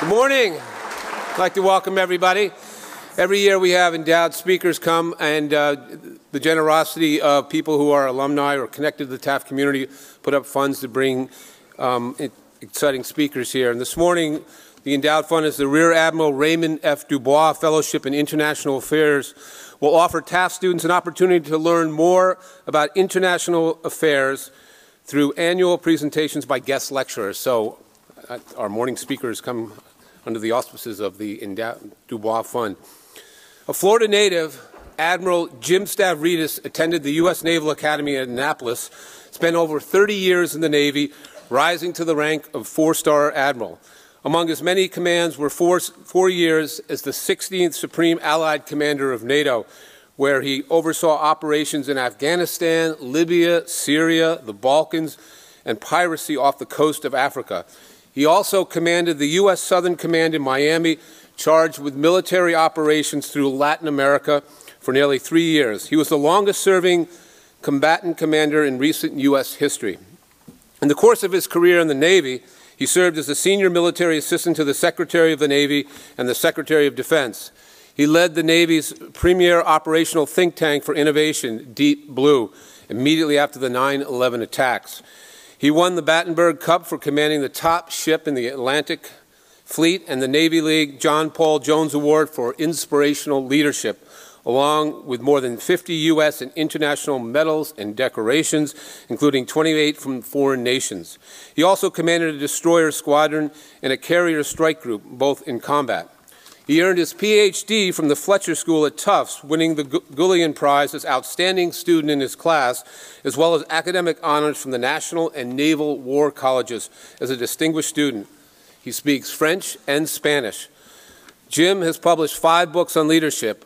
Good morning. I'd like to welcome everybody. Every year we have endowed speakers come, and the generosity of people who are alumni or connected to the Taft community put up funds to bring exciting speakers here. And this morning, the endowed fund is the Rear Admiral Raymond F. Dubois Fellowship in International Affairs will offer Taft students an opportunity to learn more about international affairs through annual presentations by guest lecturers. So our morning speakers come under the auspices of the Dubois Fund. A Florida native, Admiral Jim Stavridis attended the U.S. Naval Academy at Annapolis, spent over 30 years in the Navy, rising to the rank of 4-star admiral. Among his many commands were 4 years as the 16th Supreme Allied Commander of NATO, where he oversaw operations in Afghanistan, Libya, Syria, the Balkans, and piracy off the coast of Africa. He also commanded the U.S. Southern Command in Miami, charged with military operations through Latin America for nearly 3 years. He was the longest-serving combatant commander in recent U.S. history. In the course of his career in the Navy, he served as a senior military assistant to the Secretary of the Navy and the Secretary of Defense. He led the Navy's premier operational think tank for innovation, Deep Blue, immediately after the 9/11 attacks. He won the Battenberg Cup for commanding the top ship in the Atlantic Fleet and the Navy League John Paul Jones Award for inspirational leadership, along with more than 50 U.S. and international medals and decorations, including 28 from foreign nations. He also commanded a destroyer squadron and a carrier strike group, both in combat. He earned his Ph.D. from the Fletcher School at Tufts, winning the Gullion Prize as outstanding student in his class, as well as academic honors from the National and Naval War Colleges as a distinguished student. He speaks French and Spanish. Jim has published 5 books on leadership,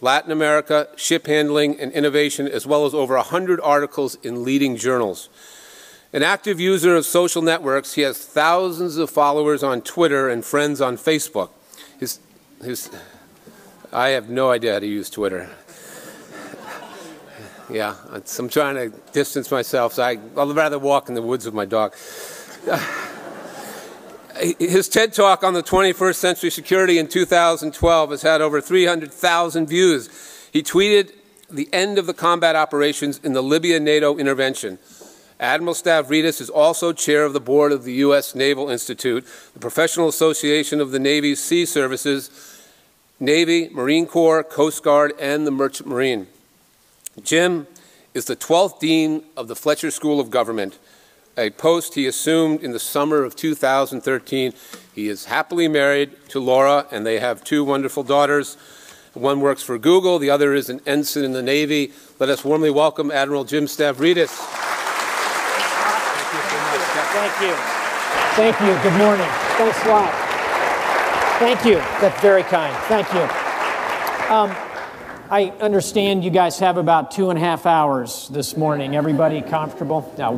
Latin America, ship handling, and innovation, as well as over 100 articles in leading journals. An active user of social networks, he has thousands of followers on Twitter and friends on Facebook. I have no idea how to use Twitter. Yeah, I'm trying to distance myself, so I'd rather walk in the woods with my dog. His TED Talk on the 21st Century Security in 2012 has had over 300,000 views. He tweeted the end of the combat operations in the Libya NATO intervention. Admiral Stavridis is also chair of the board of the U.S. Naval Institute, the professional association of the Navy's sea services, Navy, Marine Corps, Coast Guard, and the Merchant Marine. Jim is the 12th Dean of the Fletcher School of Government, a post he assumed in the summer of 2013. He is happily married to Laura, and they have 2 wonderful daughters. One works for Google, the other is an ensign in the Navy. Let us warmly welcome Admiral Jim Stavridis. Thank you. Thank you. Good morning. Thanks a lot. Thank you. That's very kind. Thank you. I understand you guys have about 2.5 hours this morning. Everybody comfortable? Now,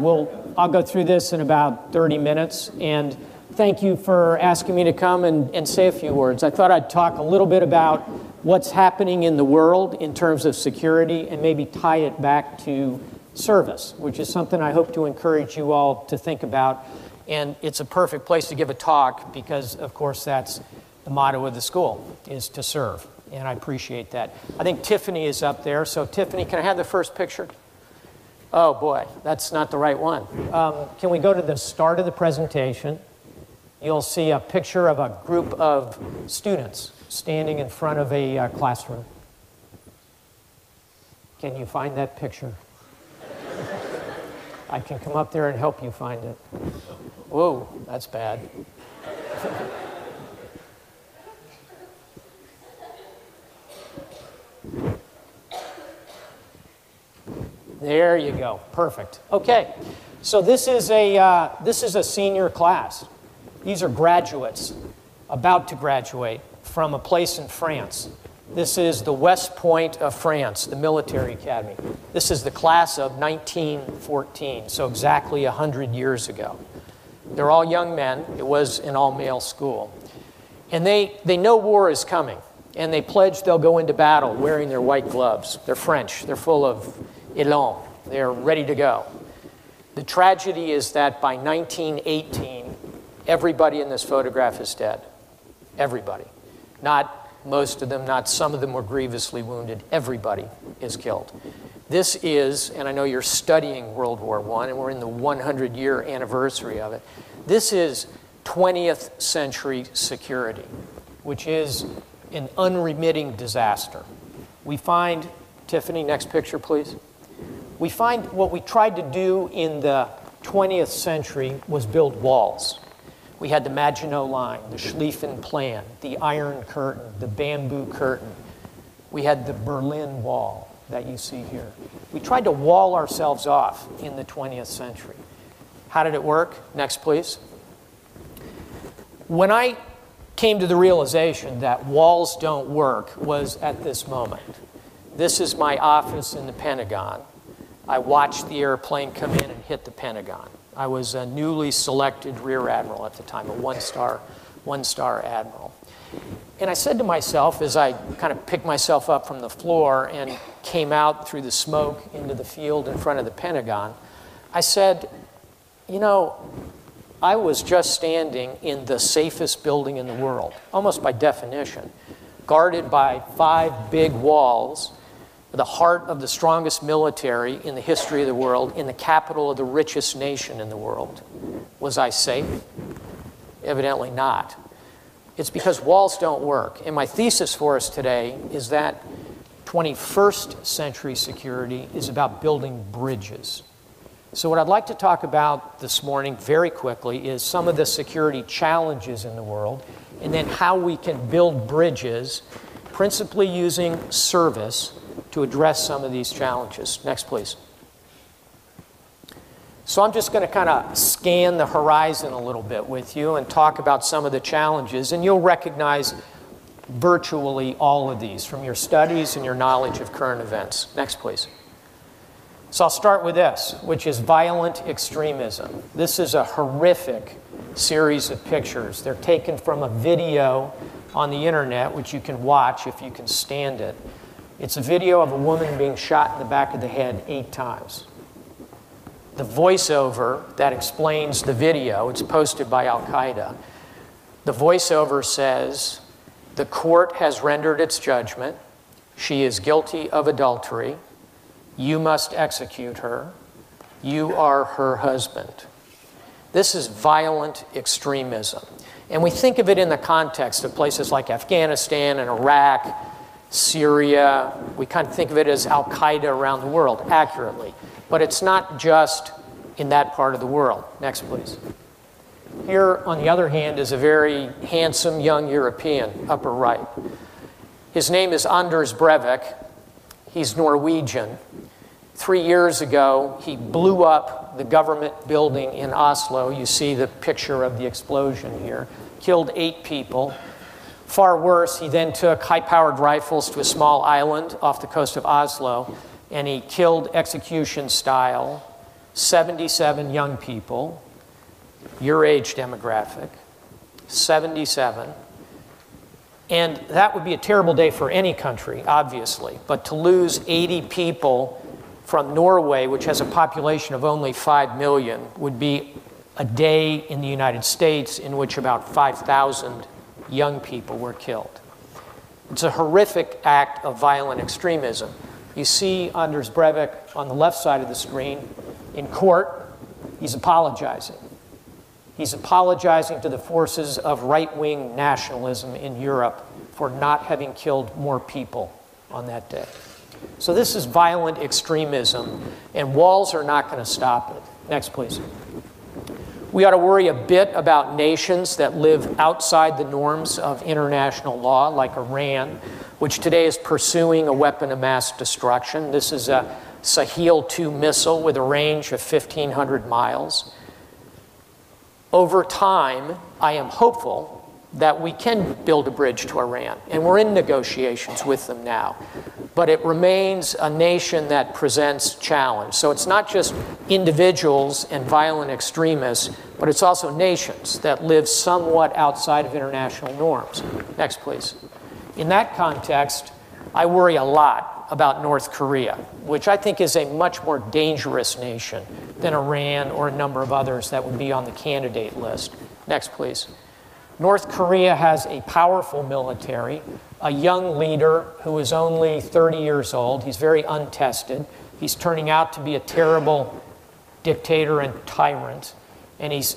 I'll go through this in about 30 minutes. And thank you for asking me to come and say a few words. I thought I'd talk a little bit about what's happening in the world in terms of security and maybe tie it back to service, which is something I hope to encourage you all to think about. And it's a perfect place to give a talk because, of course, that's the motto of the school, is to serve. And I appreciate that. I think Tiffany is up there. So Tiffany, can I have the first picture? Oh, boy, that's not the right one. Can we go to the start of the presentation? You'll see a picture of a group of students standing in front of a classroom. Can you find that picture? I can come up there and help you find it. Whoa, that's bad. There you go. Perfect. Okay. So this is a senior class. These are graduates about to graduate from a place in France. This is the West Point of France, the military academy. This is the class of 1914, so exactly 100 years ago. They're all young men. It was an all-male school. And they know war is coming, and they pledge they'll go into battle wearing their white gloves. They're French. They're full of élan. They're ready to go. The tragedy is that by 1918, everybody in this photograph is dead. Everybody. Not most of them, not some of them were grievously wounded. Everybody is killed. This is, and I know you're studying World War I, and we're in the 100-year anniversary of it. This is 20th century security, which is an unremitting disaster. We find, Tiffany, next picture, please. We find what we tried to do in the 20th century was build walls. We had the Maginot Line, the Schlieffen Plan, the Iron Curtain, the Bamboo Curtain. We had the Berlin Wall that you see here. We tried to wall ourselves off in the 20th century. How did it work? Next, please. When I came to the realization that walls don't work was at this moment. This is my office in the Pentagon. I watched the airplane come in and hit the Pentagon. I was a newly selected Rear Admiral at the time, a one-star admiral. And I said to myself, as I kind of picked myself up from the floor and came out through the smoke into the field in front of the Pentagon, I said, you know, I was just standing in the safest building in the world, almost by definition, guarded by 5 big walls, the heart of the strongest military in the history of the world, in the capital of the richest nation in the world. Was I safe? Evidently not. It's because walls don't work. And my thesis for us today is that 21st century security is about building bridges. So what I'd like to talk about this morning very quickly is some of the security challenges in the world, and then how we can build bridges, principally using service, to address some of these challenges. Next, please. So I'm just going to kind of scan the horizon a little bit with you and talk about some of the challenges, and you'll recognize virtually all of these from your studies and your knowledge of current events. Next, please. So I'll start with this, which is violent extremism. This is a horrific series of pictures. They're taken from a video on the internet, which you can watch if you can stand it. It's a video of a woman being shot in the back of the head 8 times. The voiceover that explains the video, it's posted by Al-Qaeda. The voiceover says, "The court has rendered its judgment. She is guilty of adultery. You must execute her. You are her husband." This is violent extremism. And we think of it in the context of places like Afghanistan and Iraq, Syria. We kind of think of it as Al-Qaeda around the world, accurately. But it's not just in that part of the world. Next, please. Here, on the other hand, is a very handsome young European, upper right. His name is Anders Breivik. He's Norwegian. 3 years ago, he blew up the government building in Oslo. You see the picture of the explosion here. Killed 8 people. Far worse, he then took high-powered rifles to a small island off the coast of Oslo, and he killed execution-style 77 young people, your age demographic, 77. And that would be a terrible day for any country, obviously. But to lose 80 people from Norway, which has a population of only 5 million, would be a day in the United States in which about 5,000 young people were killed. It's a horrific act of violent extremism. You see Anders Breivik on the left side of the screen. In court, he's apologizing. He's apologizing to the forces of right-wing nationalism in Europe for not having killed more people on that day. So this is violent extremism, and walls are not going to stop it. Next, please. We ought to worry a bit about nations that live outside the norms of international law, like Iran, which today is pursuing a weapon of mass destruction. This is a Sahel-2 missile with a range of 1,500 miles. Over time, I am hopeful that we can build a bridge to Iran, and we're in negotiations with them now. But it remains a nation that presents challenge. So it's not just individuals and violent extremists, but it's also nations that live somewhat outside of international norms. Next, please. In that context, I worry a lot about North Korea, which I think is a much more dangerous nation than Iran or a number of others that would be on the candidate list. Next, please. North Korea has a powerful military, a young leader who is only 30 years old. He's very untested. He's turning out to be a terrible dictator and tyrant, and he's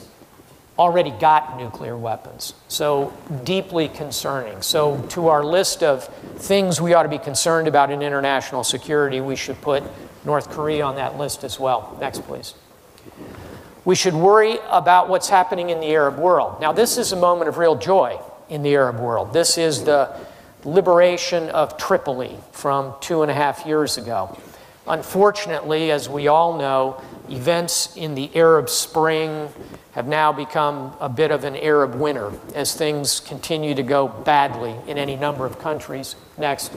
already got nuclear weapons. So deeply concerning. So to our list of things we ought to be concerned about in international security, we should put North Korea on that list as well. Next, please. We should worry about what's happening in the Arab world. Now, this is a moment of real joy in the Arab world. This is the liberation of Tripoli from 2.5 years ago. Unfortunately, as we all know, events in the Arab Spring have now become a bit of an Arab winter as things continue to go badly in any number of countries. Next.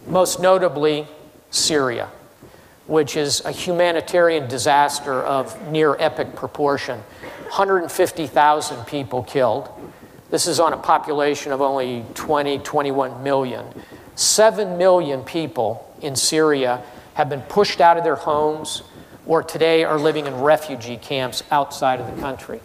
Most notably, Syria, which is a humanitarian disaster of near epic proportion. 150,000 people killed. This is on a population of only 21 million. 7 million people in Syria have been pushed out of their homes or today are living in refugee camps outside of the country.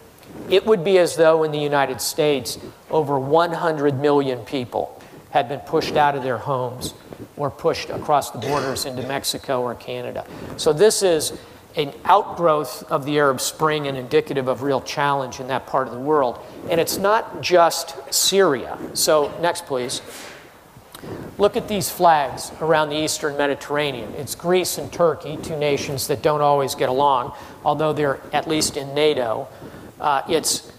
It would be as though in the United States, over 100 million people had been pushed out of their homes or pushed across the borders into Mexico or Canada. So this is an outgrowth of the Arab Spring and indicative of real challenge in that part of the world. And it's not just Syria. So next, please. Look at these flags around the Eastern Mediterranean. It's Greece and Turkey, two nations that don't always get along, although they're at least in NATO. It's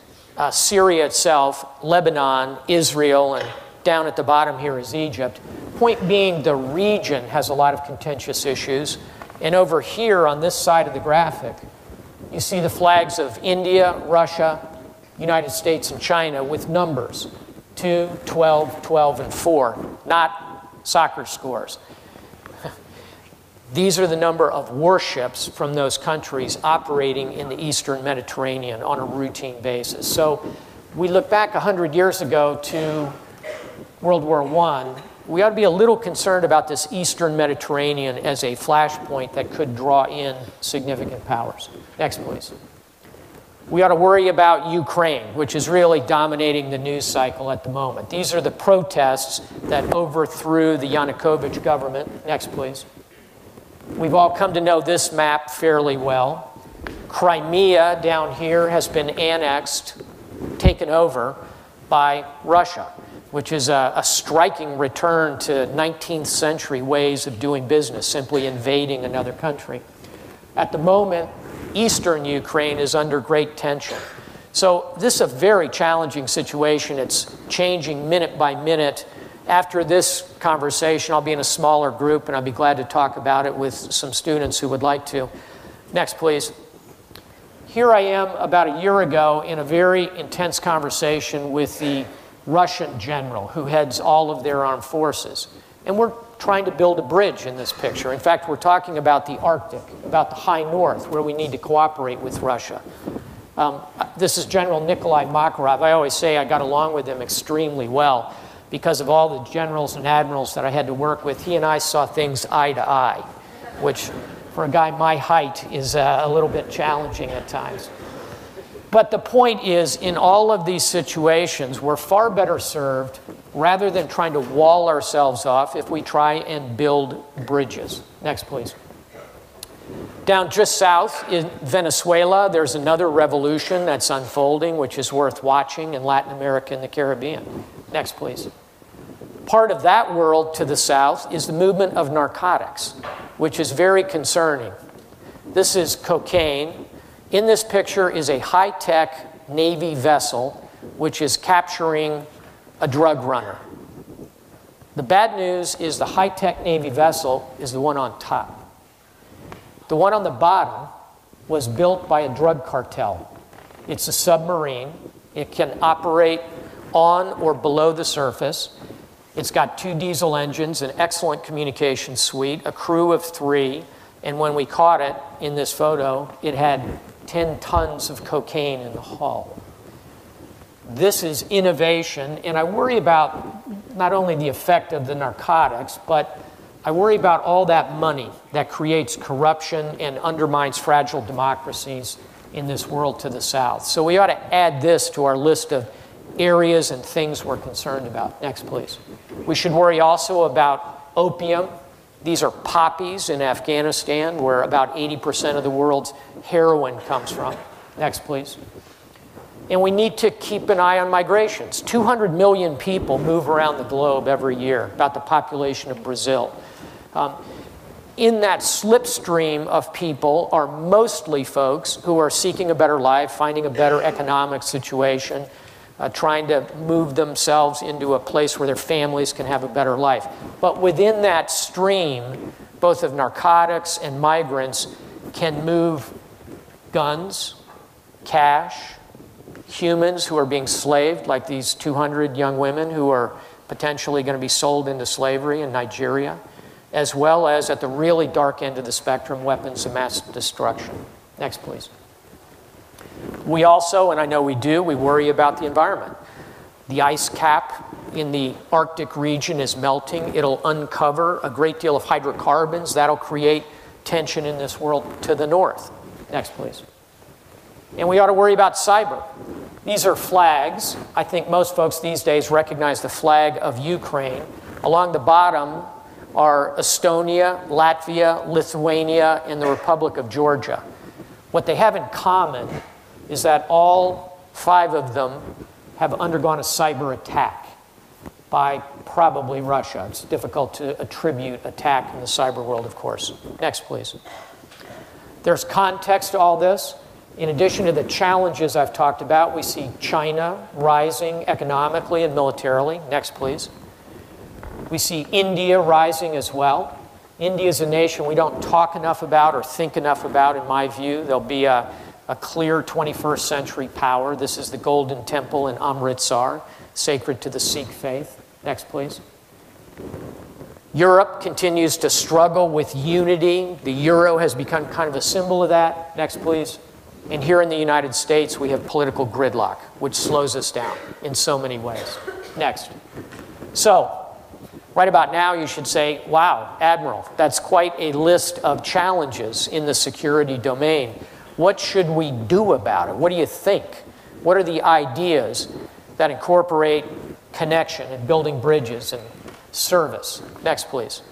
Syria itself, Lebanon, Israel, and down at the bottom here is Egypt. Point being, the region has a lot of contentious issues. And over here on this side of the graphic, you see the flags of India, Russia, United States, and China with numbers. 2, 12, 12, and 4, not soccer scores. These are the number of warships from those countries operating in the Eastern Mediterranean on a routine basis. So we look back 100 years ago to World War I. We ought to be a little concerned about this Eastern Mediterranean as a flashpoint that could draw in significant powers. Next, please. We ought to worry about Ukraine, which is really dominating the news cycle at the moment. These are the protests that overthrew the Yanukovych government. Next, please. We've all come to know this map fairly well. Crimea down here has been annexed, taken over by Russia, which is a striking return to 19th century ways of doing business, simply invading another country. At the moment, Eastern Ukraine is under great tension. So this is a very challenging situation. It's changing minute by minute. After this conversation, I'll be in a smaller group, and I'll be glad to talk about it with some students who would like to. Next, please. Here I am about a year ago in a very intense conversation with the Russian general who heads all of their armed forces. And we're trying to build a bridge in this picture. In fact, we're talking about the Arctic, about the high north, where we need to cooperate with Russia. This is General Nikolai Makarov. I always say I got along with him extremely well because of all the generals and admirals that I had to work with. He and I saw things eye to eye, which for a guy my height is a little bit challenging at times. But the point is, in all of these situations, we're far better served, rather than trying to wall ourselves off, if we try and build bridges. Next, please. Down just south in Venezuela, there's another revolution that's unfolding, which is worth watching in Latin America and the Caribbean. Next, please. Part of that world to the south is the movement of narcotics, which is very concerning. This is cocaine. In this picture is a high-tech Navy vessel, which is capturing a drug runner. The bad news is the high-tech Navy vessel is the one on top. The one on the bottom was built by a drug cartel. It's a submarine. It can operate on or below the surface. It's got 2 diesel engines, an excellent communication suite, a crew of 3, and when we caught it in this photo, it had 10 tons of cocaine in the hull. This is innovation, and I worry about not only the effect of the narcotics, but I worry about all that money that creates corruption and undermines fragile democracies in this world to the south. So we ought to add this to our list of areas and things we're concerned about. Next, please. We should worry also about opium. These are poppies in Afghanistan, where about 80% of the world's heroin comes from. Next, please. And we need to keep an eye on migrations. 200 million people move around the globe every year, about the population of Brazil. In that slipstream of people are mostly folks who are seeking a better life, finding a better economic situation, trying to move themselves into a place where their families can have a better life. But within that stream, both of narcotics and migrants can move guns, cash, humans who are being slaved, like these 200 young women who are potentially going to be sold into slavery in Nigeria, as well as at the really dark end of the spectrum, weapons of mass destruction. Next, please. We also, and I know we do, we worry about the environment. The ice cap in the Arctic region is melting. It'll uncover a great deal of hydrocarbons. That'll create tension in this world to the north. Next, please. And we ought to worry about cyber. These are flags. I think most folks these days recognize the flag of Ukraine. Along the bottom are Estonia, Latvia, Lithuania, and the Republic of Georgia. What they have in common is that all 5 of them have undergone a cyber attack by probably Russia. It's difficult to attribute attack in the cyber world, of course. Next, please. There's context to all this. In addition to the challenges I've talked about, we see China rising economically and militarily. Next, please. We see India rising as well. India is a nation we don't talk enough about or think enough about, in my view. There'll be a clear 21st century power. This is the Golden Temple in Amritsar, sacred to the Sikh faith. Next, please. Europe continues to struggle with unity. The euro has become kind of a symbol of that. Next, please. And here in the United States, we have political gridlock, which slows us down in so many ways. Next. So, right about now, you should say, wow, Admiral, that's quite a list of challenges in the security domain. What should we do about it? What do you think? What are the ideas that incorporate connection and building bridges and service? Next, please.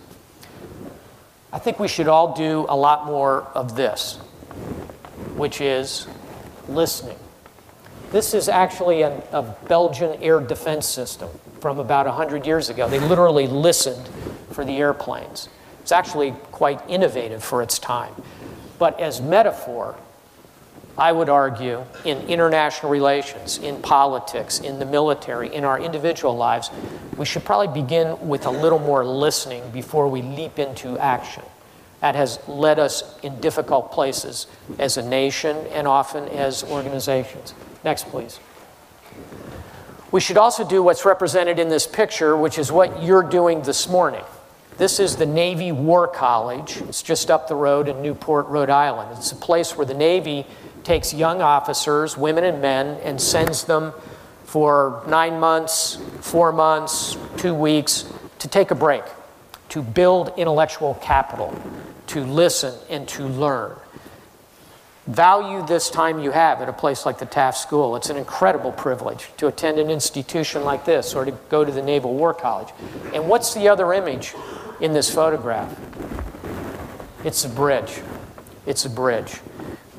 I think we should all do a lot more of this, which is listening. This is actually a Belgian air defense system from about 100 years ago. They literally listened for the airplanes. It's actually quite innovative for its time. But as metaphor, I would argue, in international relations, in politics, in the military, in our individual lives, we should probably begin with a little more listening before we leap into action. That has led us in difficult places as a nation and often as organizations. Next, please. We should also do what's represented in this picture, which is what you're doing this morning. This is the Navy War College. It's just up the road in Newport, Rhode Island. It's a place where the Navy takes young officers, women and men, and sends them for 9 months, 4 months, 2 weeks to take a break, to build intellectual capital, to listen and to learn. Value this time you have at a place like the Taft School. It's an incredible privilege to attend an institution like this or to go to the Naval War College. And what's the other image in this photograph? It's a bridge. It's a bridge.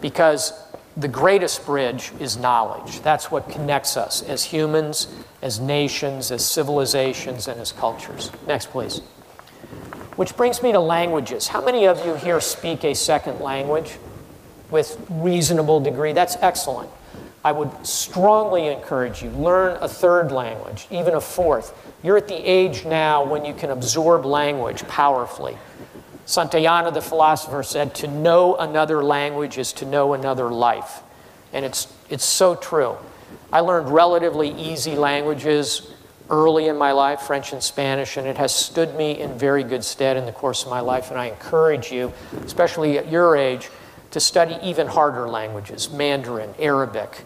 Because the greatest bridge is knowledge. That's what connects us as humans, as nations, as civilizations, and as cultures. Next, please. Which brings me to languages. How many of you here speak a second language with reasonable degree? That's excellent. I would strongly encourage you, learn a third language, even a fourth. You're at the age now when you can absorb language powerfully. Santayana, the philosopher, said, to know another language is to know another life. And it's so true. I learned relatively easy languages early in my life, French and Spanish, and it has stood me in very good stead in the course of my life. And I encourage you, especially at your age, to study even harder languages, Mandarin, Arabic,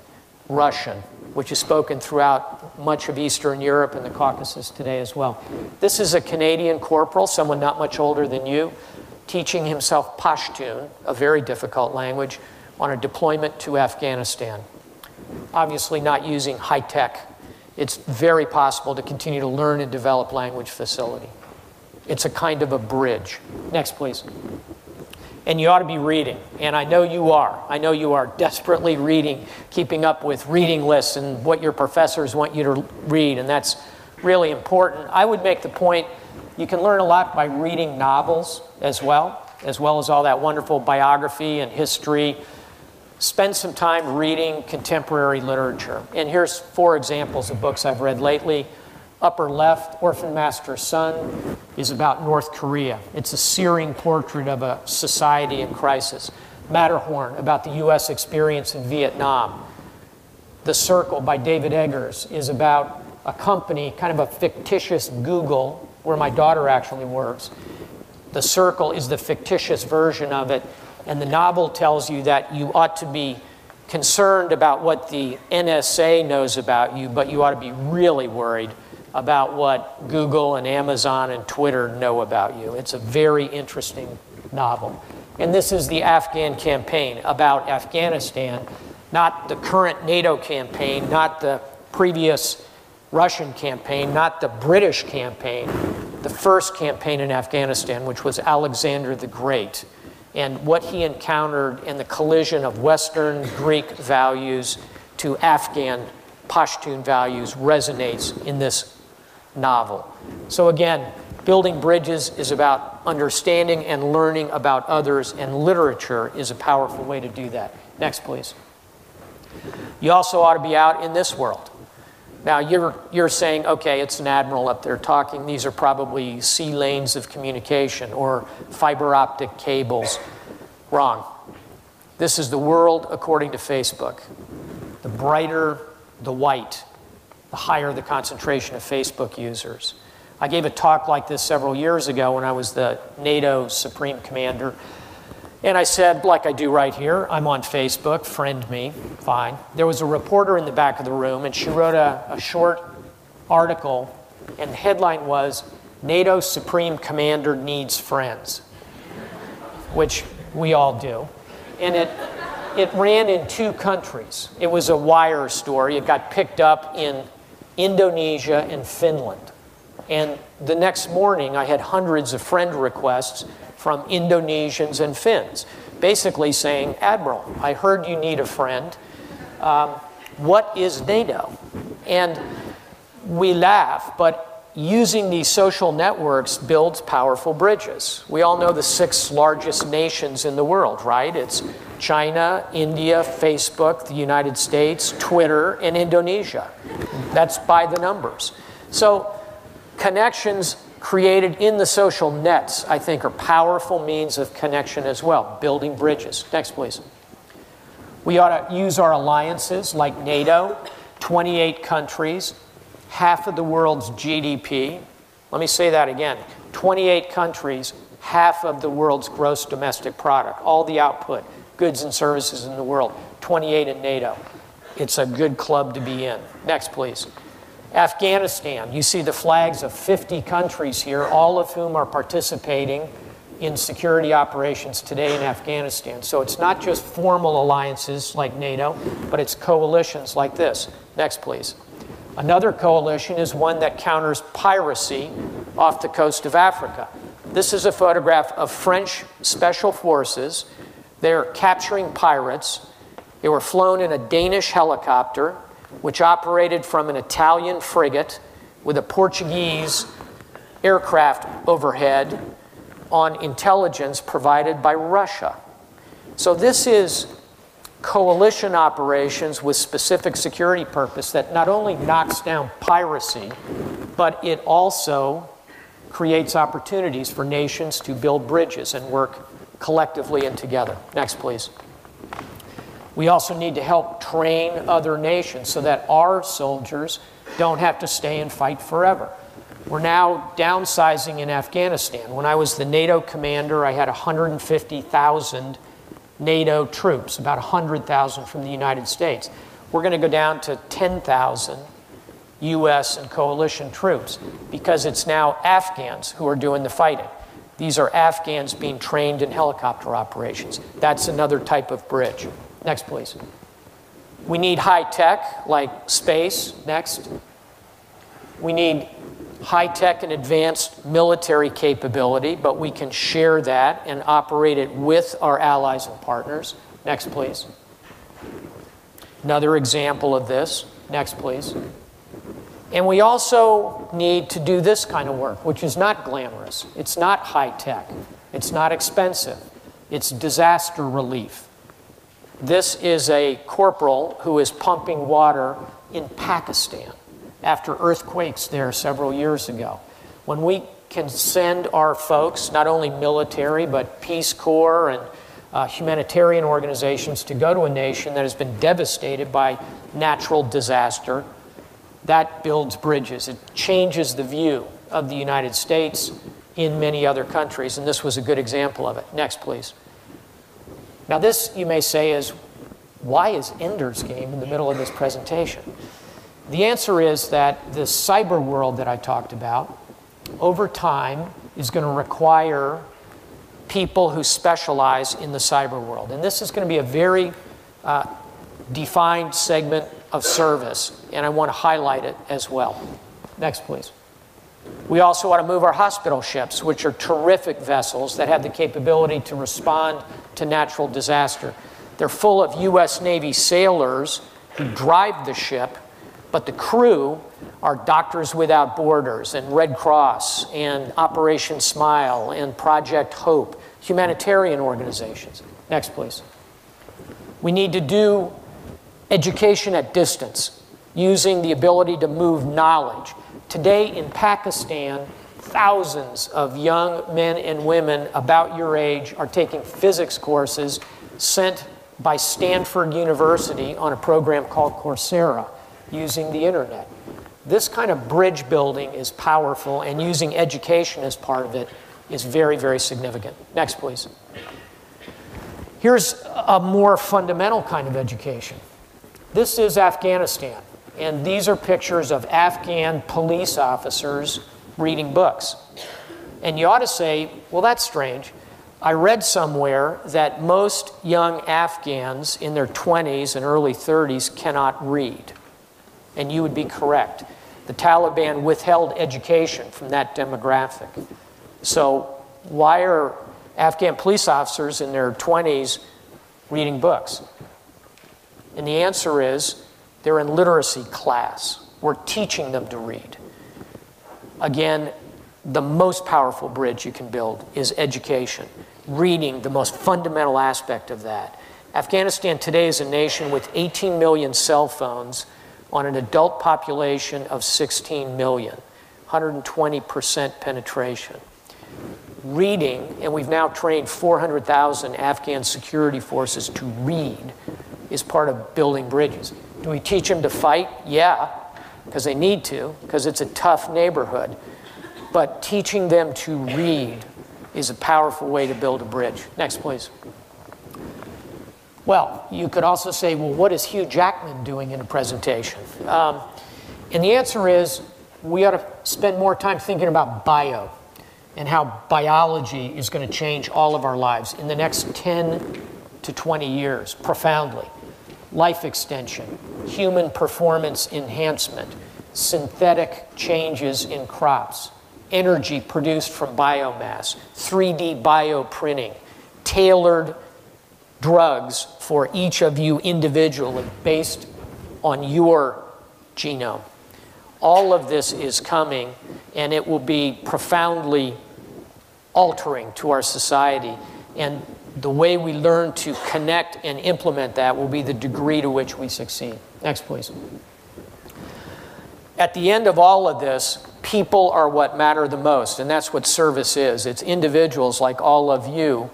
Russian, which is spoken throughout much of Eastern Europe and the Caucasus today as well. This is a Canadian corporal, someone not much older than you, teaching himself Pashtun, a very difficult language, on a deployment to Afghanistan. Obviously not using high tech it's very possible to continue to learn and develop language facility. It's a kind of a bridge. Next, please. And you ought to be reading, and I know you are. I know you are desperately reading, keeping up with reading lists and what your professors want you to read, and that's really important. I would make the point you can learn a lot by reading novels as well as all that wonderful biography and history. Spend some time reading contemporary literature. And here's 4 examples of books I've read lately. Upper left, Orphan Master's Son, is about North Korea. It's a searing portrait of a society in crisis. Matterhorn, about the U.S. experience in Vietnam. The Circle by David Eggers is about a company, kind of a fictitious Google, where my daughter actually works. The Circle is the fictitious version of it, and the novel tells you that you ought to be concerned about what the NSA knows about you, but you ought to be really worried about what Google and Amazon and Twitter know about you. It's a very interesting novel. And this is the Afghan campaign, about Afghanistan, not the current NATO campaign, not the previous Russian campaign, not the British campaign, the first campaign in Afghanistan, which was Alexander the Great, and what he encountered in the collision of Western Greek values to Afghan Pashtun values resonates in this novel. So again, building bridges is about understanding and learning about others, and literature is a powerful way to do that. Next, please. You also ought to be out in this world. Now, you're saying, okay, it's an admiral up there talking. These are probably sea lanes of communication or fiber optic cables. Wrong. This is the world according to Facebook. The brighter the white, the higher the concentration of Facebook users. I gave a talk like this several years ago when I was the NATO Supreme Commander. And I said, like I do right here, I'm on Facebook, friend me, fine. There was a reporter in the back of the room, and she wrote a short article, and the headline was, NATO Supreme Commander needs friends, which we all do. And it ran in 2 countries. It was a wire story. It got picked up in Indonesia and Finland. And the next morning, I had hundreds of friend requests from Indonesians and Finns, basically saying, Admiral, I heard you need a friend. What is NATO? And we laugh, but using these social networks builds powerful bridges. We all know the 6 largest nations in the world, right? It's China, India, Facebook, the United States, Twitter, and Indonesia. That's by the numbers. So connections created in the social nets, I think, are powerful means of connection as well, building bridges. Next, please. We ought to use our alliances like NATO, 28 countries, half of the world's GDP. Let me say that again. 28 countries, half of the world's gross domestic product, all the output, goods and services in the world, 28 in NATO. It's a good club to be in. Next, please. Afghanistan, you see the flags of 50 countries here, all of whom are participating in security operations today in Afghanistan. So it's not just formal alliances like NATO, but it's coalitions like this. Next, please. Another coalition is one that counters piracy off the coast of Africa. This is a photograph of French special forces. They're capturing pirates. They were flown in a Danish helicopter, which operated from an Italian frigate with a Portuguese aircraft overhead on intelligence provided by Russia. So this is coalition operations with specific security purpose that not only knocks down piracy, but it also creates opportunities for nations to build bridges and work collectively and together. Next, please. We also need to help train other nations so that our soldiers don't have to stay and fight forever. We're now downsizing in Afghanistan. When I was the NATO commander, I had 150,000 NATO troops, about 100,000 from the United States. We're going to go down to 10,000 U.S. and coalition troops because it's now Afghans who are doing the fighting. These are Afghans being trained in helicopter operations. That's another type of bridge. Next, please. We need high tech, like space. Next. We need high-tech and advanced military capability, but we can share that and operate it with our allies and partners. Next, please. Another example of this. Next, please. And we also need to do this kind of work, which is not glamorous. It's not high-tech. It's not expensive. It's disaster relief. This is a corporal who is pumping water in Pakistan after earthquakes there several years ago. When we can send our folks, not only military, but Peace Corps and humanitarian organizations to go to a nation that has been devastated by natural disaster, that builds bridges. It changes the view of the United States in many other countries, and this was a good example of it. Next, please. Now this, you may say, is why is Ender's Game in the middle of this presentation? The answer is that the cyber world that I talked about, over time, is going to require people who specialize in the cyber world. And this is going to be a very defined segment of service, and I want to highlight it as well. Next, please. We also want to move our hospital ships, which are terrific vessels that have the capability to respond to natural disaster. They're full of U.S. Navy sailors who drive the ship, but the crew are Doctors Without Borders and Red Cross and Operation Smile and Project Hope, humanitarian organizations. Next, please. We need to do education at distance, using the ability to move knowledge. Today in Pakistan, thousands of young men and women about your age are taking physics courses sent by Stanford University on a program called Coursera, using the internet. This kind of bridge building is powerful, and using education as part of it is very, very significant. Next, please. Here's a more fundamental kind of education. This is Afghanistan, and these are pictures of Afghan police officers reading books. And you ought to say, well, that's strange. I read somewhere that most young Afghans in their 20s and early 30s cannot read. And you would be correct. The Taliban withheld education from that demographic. So why are Afghan police officers in their 20s reading books? And the answer is they're in literacy class. We're teaching them to read. Again, the most powerful bridge you can build is education. Reading, the most fundamental aspect of that. Afghanistan today is a nation with 18 million cell phones on an adult population of 16 million, 120% penetration. Reading, and we've now trained 400,000 Afghan security forces to read, is part of building bridges. Do we teach them to fight? Yeah, because they need to, because it's a tough neighborhood. But teaching them to read is a powerful way to build a bridge. Next, please. Well, you could also say, well, what is Hugh Jackman doing in a presentation? And the answer is, we ought to spend more time thinking about bio and how biology is going to change all of our lives in the next 10 to 20 years, profoundly. Life extension, human performance enhancement, synthetic changes in crops, energy produced from biomass, 3D bioprinting, tailored drugs for each of you individually based on your genome. All of this is coming, and it will be profoundly altering to our society. And the way we learn to connect and implement that will be the degree to which we succeed. Next, please. At the end of all of this, people are what matter the most, and that's what service is. It's individuals like all of you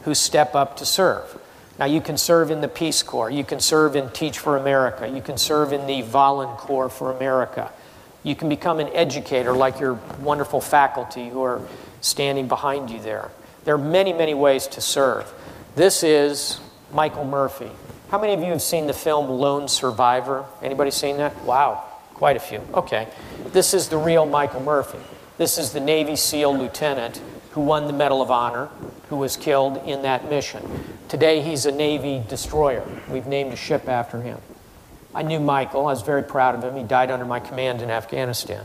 who step up to serve. Now, you can serve in the Peace Corps. You can serve in Teach for America. You can serve in the Volunteer for America. You can become an educator like your wonderful faculty who are standing behind you there. There are many, many ways to serve. This is Michael Murphy. How many of you have seen the film Lone Survivor? Anybody seen that? Wow, quite a few. Okay. This is the real Michael Murphy. This is the Navy SEAL lieutenant who won the Medal of Honor, who was killed in that mission. Today, he's a Navy destroyer. We've named a ship after him. I knew Michael. I was very proud of him. He died under my command in Afghanistan.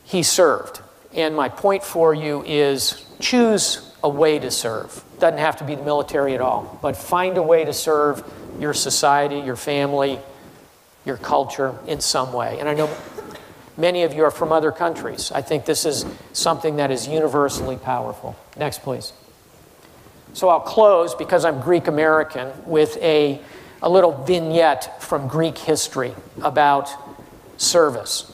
He served. And my point for you is choose a way to serve. Doesn't have to be the military at all, but find a way to serve your society, your family, your culture in some way. And I know many of you are from other countries. I think this is something that is universally powerful. Next, please. So I'll close, because I'm Greek American, with a little vignette from Greek history about service.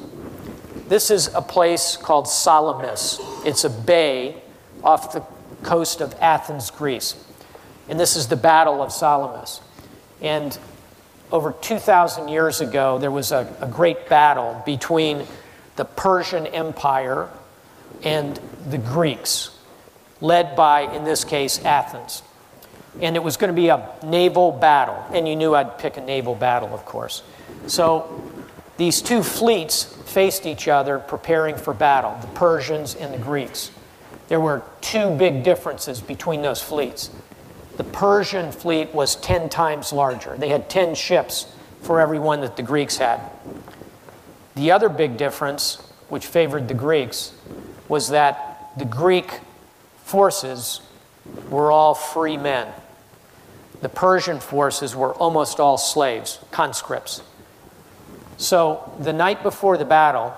This is a place called Salamis. It's a bay off the coast of Athens, Greece. And this is the Battle of Salamis. And over 2,000 years ago, there was a great battle between the Persian Empire and the Greeks, led by, in this case, Athens. And it was going to be a naval battle. And you knew I'd pick a naval battle, of course. So these two fleets faced each other preparing for battle, the Persians and the Greeks. There were two big differences between those fleets. The Persian fleet was 10 times larger. They had 10 ships for every one that the Greeks had. The other big difference, which favored the Greeks, was that the Greek forces were all free men. The Persian forces were almost all slaves, conscripts. So the night before the battle,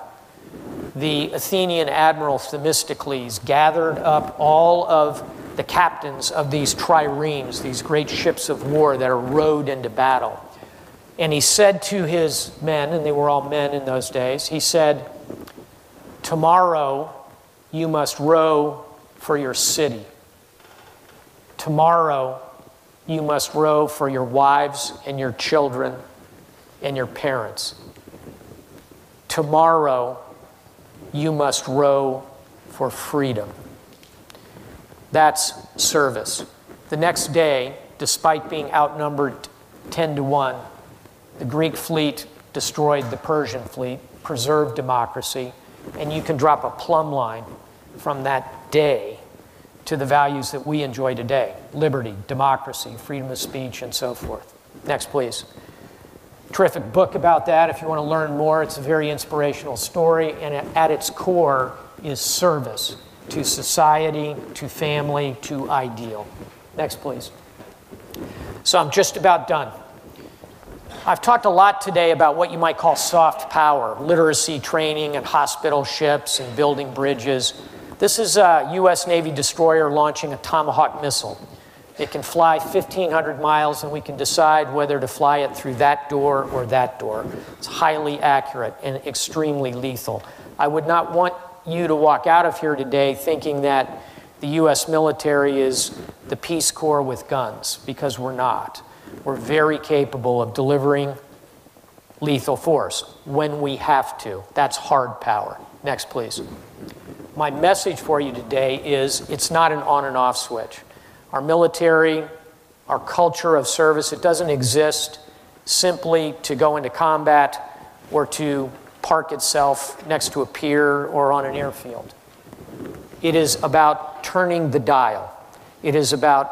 the Athenian Admiral Themistocles gathered up all of the captains of these triremes, these great ships of war that are rowed into battle. And he said to his men, and they were all men in those days, he said, "Tomorrow you must row for your city. Tomorrow you must row for your wives and your children and your parents. Tomorrow you must row for freedom." That's service. The next day, despite being outnumbered 10 to 1, the Greek fleet destroyed the Persian fleet, preserved democracy, and you can drop a plumb line from that day to the values that we enjoy today: liberty, democracy, freedom of speech, and so forth. Next, please. Terrific book about that if you want to learn more. It's a very inspirational story, and at its core is service to society, to family, to ideal. Next, please. So I'm just about done. I've talked a lot today about what you might call soft power, literacy training and hospital ships and building bridges. This is a U.S. Navy destroyer launching a Tomahawk missile. It can fly 1,500 miles, and we can decide whether to fly it through that door or that door. It's highly accurate and extremely lethal. I would not want you to walk out of here today thinking that the U.S. military is the Peace Corps with guns, because we're not. We're very capable of delivering lethal force when we have to. That's hard power. Next, please. My message for you today is it's not an on and off switch. Our military, our culture of service, it doesn't exist simply to go into combat or to park itself next to a pier or on an airfield. It is about turning the dial. It is about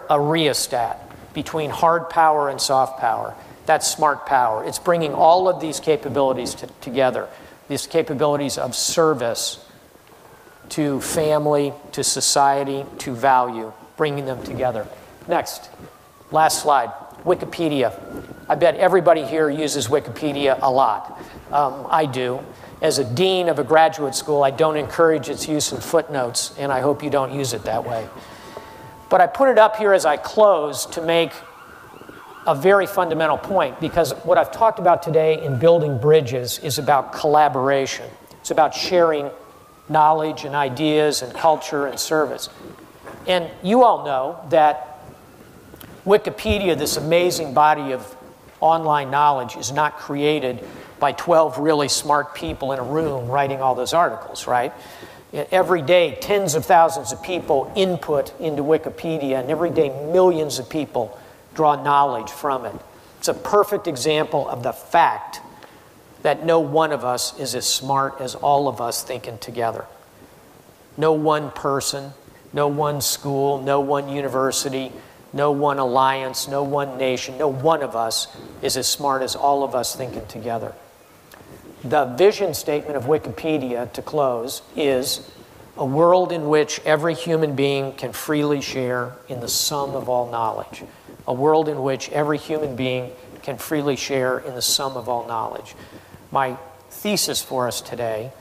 a rheostat between hard power and soft power. That's smart power. It's bringing all of these capabilities together, these capabilities of service to family, to society, to value, bringing them together. Next, last slide, Wikipedia. I bet everybody here uses Wikipedia a lot. I do. As a dean of a graduate school, I don't encourage its use in footnotes, and I hope you don't use it that way. But I put it up here as I close to make a very fundamental point, because what I've talked about today in building bridges is about collaboration. It's about sharing knowledge and ideas and culture and service. And you all know that Wikipedia, this amazing body of online knowledge, is not created by 12 really smart people in a room writing all those articles, right? Every day, tens of thousands of people input into Wikipedia, and every day, millions of people draw knowledge from it. It's a perfect example of the fact that no one of us is as smart as all of us thinking together. No one person, no one school, no one university, no one alliance, no one nation, no one of us is as smart as all of us thinking together. The vision statement of Wikipedia, to close, is a world in which every human being can freely share in the sum of all knowledge. A world in which every human being can freely share in the sum of all knowledge. My thesis for us today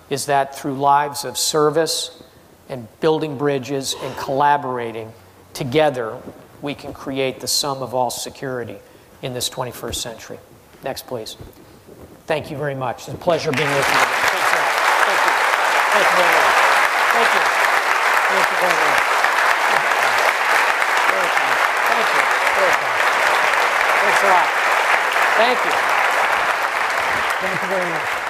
is that through lives of service and building bridges and collaborating together, we can create the sum of all security in this 21st century. Next, please. Thank you very much. It's a pleasure being with you. Thank you. Thank you very much. Thank you. Thank you very much. Thank you. Thanks a lot. Thank you. Thank you very much.